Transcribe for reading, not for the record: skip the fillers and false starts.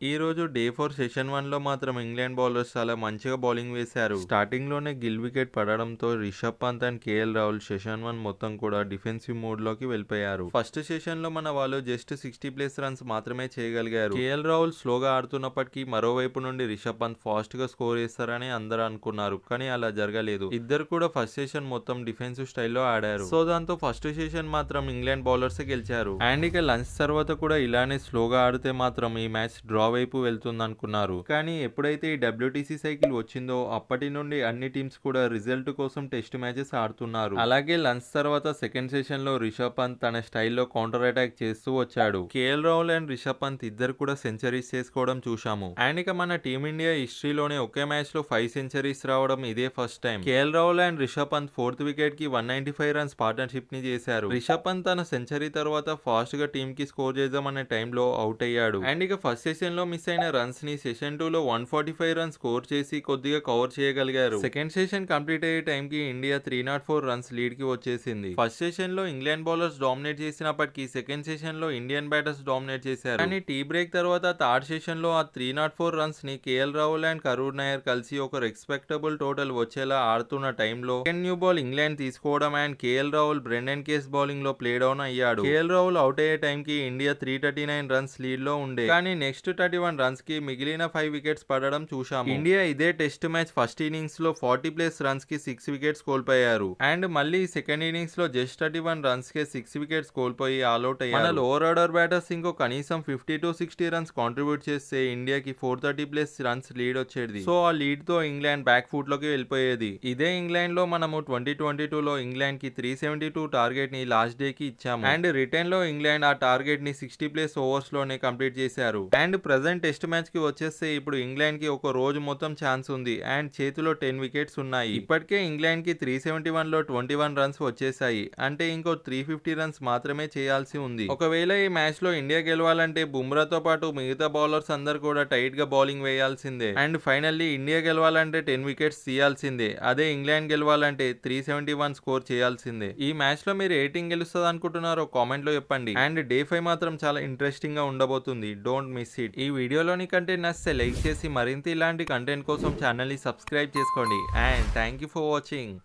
ఈ రోజు day 4 session 1 లో మాత్రం ఇంగ్లాండ్ బౌలర్స్ చాలా మంచిగా బౌలింగ్ వేశారు. స్టార్టింగ్ లోనే గిల్ వికెట్ పడడంతో Rishabh Pant and KL Rahul session 1 మొత్తం కూడా డిఫెన్సివ్ మోడ్ లోకి వెళ్ళిపోయారు. ఫస్ట్ సెషన్ లో మన వాళ్ళు జస్ట్ 60+ రన్స్ మాత్రమే చేయగలిగారు. కేఎల్ రాహుల్ స్లోగా ఆడుతున్నప్పటికీ మరోవైపు నుండి రిషబ్ పంత్ ఫాస్ట్ గా స్కోర్ చేస్తారని అందరూ అనుకున్నారు, కానీ అలా జరగలేదు. ఇద్దరు కూడా ఫస్ట్ సెషన్ మొత్తం డిఫెన్సివ్ స్టైల్లో ఆడారు. సో దాంతో ఫస్ట్ సెషన్ మాత్రం ఇంగ్లాండ్ బౌలర్స్ గెలిచారు. అండ్ ఇక లంచ్ తర్వాత కూడా ఇలానే స్లోగా ఆడితే మాత్రం ఈ మ్యాచ్ డ్రా వైపు వెళ్తుంది అనుకున్నారు. కానీ ఎప్పుడైతే ఈ WTC సైకిల్ వచ్చిందో అప్పటి నుండి అన్ని టీమ్స్ కూడా రిజల్ట్ కోసం టెస్ట్ మ్యాచెస్ ఆడుతున్నారు. అలాగే లంచ్ తర్వాత సెకండ్ సెషన్ లో రిషబ్ పంత్ తన స్టైల్లో కౌంటర్ అటాక్ చేస్తూ వచ్చాడు. కేఎల్ రాహుల్ అండ్ రిషబ్ పంత్ ఇద్దరు కూడా సెంచరీస్ చేసుకోవడం చూశాము. అండ్ ఇక మన టీమిండియా హిస్టరీలోనే ఒకే మ్యాచ్ లో 5 సెంచరీస్ రావడం ఇదే first time. KL Rahul and Rishabh Pant 4th wicket కి 195 రన్స్ పార్ట్నర్షిప్ ని చేశారు. రిషబ్ పంత్ తన సెంచరీ తర్వాత ఫాస్ట్ గా టీమ్ కి స్కోర్ చేద్దామనే టైంలో అవుట్ అయ్యాడు. అండ్ ఇక ఫస్ట్ సెషన్ లో మిస్ అయిన రన్స్ ని సెషన్ 2 లో 145 రన్స్ స్కోర్ చేసి కొద్దిగా కవర్ చేయగలిగారు. సెకండ్ సెషన్ కంప్లీట్ అయ్యే టైం కి ఇండియా 304 రన్స్ లీడ్ కి వచ్చేసింది. ఫస్ట్ సెషన్ లో ఇంగ్లాండ్ బౌలర్స్ డామినేట్ చేసినప్పటికీ సెకండ్ సెషన్ లో ఇండియన్ బ్యాటర్స్ డామినేట్ చేశారు. కానీ టీ బ్రేక్ తర్వాత థర్డ్ సెషన్ లో ఆ 304 రన్స్ ని కేఎల్ రాహుల్ అండ్ కరుణ్ నాయర్ కలిసి ఒక రెస్పెక్టబుల్ టోటల్ వచ్చేలా ఆడుతున్న టైంలో సెకండ్ న్యూ బాల్ ఇంగ్లాండ్ తీసుకోవడం and KL Rahul Brydon Carse bowling లో ప్లే డౌన్ అయ్యాడు. కేఎల్ రాహుల్ అవుట్ అయ్యే టైం కి ఇండియా 339 రన్స్ లీడ్ లో ఉండే. కానీ నెక్స్ట్ 31 రన్స్ కి మిగిలిన 5 వికెట్స్ పడడం చూశాము. ఇండియా ఇదే టెస్ట్ మ్యాచ్ ఫస్ట్ ఇన్నింగ్స్ లో 40+ రన్స్ కి 6 వికెట్స్ కోల్పోయారు. అండ్ మళ్ళీ సెకండ్ ఇన్నింగ్స్ లో జస్ట్ 31 రన్స్ కి 6 వికెట్స్ కోల్పోయి ఆల్అౌట్ అయ్యారు. మన లోవర్ ఆర్డర్ బ్యాటర్స్ ఇంకో కనీసం 50 to 60 రన్స్ కాంట్రిబ్యూట్ చేస్తే ఇండియాకి 430+ రన్స్ లీడ్ వచ్చేది. సో ఆ లీడ్ తో ఇంగ్లాండ్ బ్యాక్ ఫుట్ లోకి వెళ్ళిపోయేది. ఇదే ఇంగ్లాండ్ లో మనము 2022 లో ఇంగ్లాండ్ కి 372 టార్గెట్ ని లాస్ట్ డే కి ఇచ్చాము. అండ్ రిటర్న్ లో ఇంగ్లాండ్ ఆ టార్గెట్ ని 60+ ఓవర్స్ లోనే కంప్లీట్ చేశారు. అండ్ ప్రెజెంట్ టెస్ట్ మ్యాచ్ కి వచ్చేస్తే ఇప్పుడు ఇంగ్లాండ్ కి ఒక రోజు మొత్తం ఛాన్స్ ఉంది. అండ్ చేతిలో 10 వికెట్స్ ఉన్నాయి. ఇప్పటికే ఇంగ్లాండ్ కి 371 లో 21 రన్స్ వచ్చేసాయి. అంటే ఇంకో 350 రన్స్ మాత్రమే చేయాల్సి ఉంది. ఒకవేళ ఈ మ్యాచ్ లో ఇండియా గెలవాలంటే బుమ్రాతో పాటు మిగతా బౌలర్స్ అందరు కూడా టైట్ గా బౌలింగ్ వేయాల్సిందే. అండ్ ఫైనల్లీ ఇండియా గెలవాలంటే 10 వికెట్స్ తీయాల్సిందే. అదే ఇంగ్లాండ్ గెలవాలంటే 371 స్కోర్ చేయాల్సిందే. ఈ మ్యాచ్ లో మీరు ఏ టీం గెలుస్తుంది అనుకుంటున్నారో కామెంట్ లో చెప్పండి. అండ్ డే 5 మాత్రం చాలా ఇంట్రెస్టింగ్ గా ఉండబోతుంది. Don't miss it. ఈ వీడియోలోని కంటెంట్ నచ్చితే లైక్ చేసి మరింత ఇలాంటి కంటెంట్ కోసం ఛానల్ ని సబ్స్క్రైబ్ చేసుకోండి. And thank you for watching.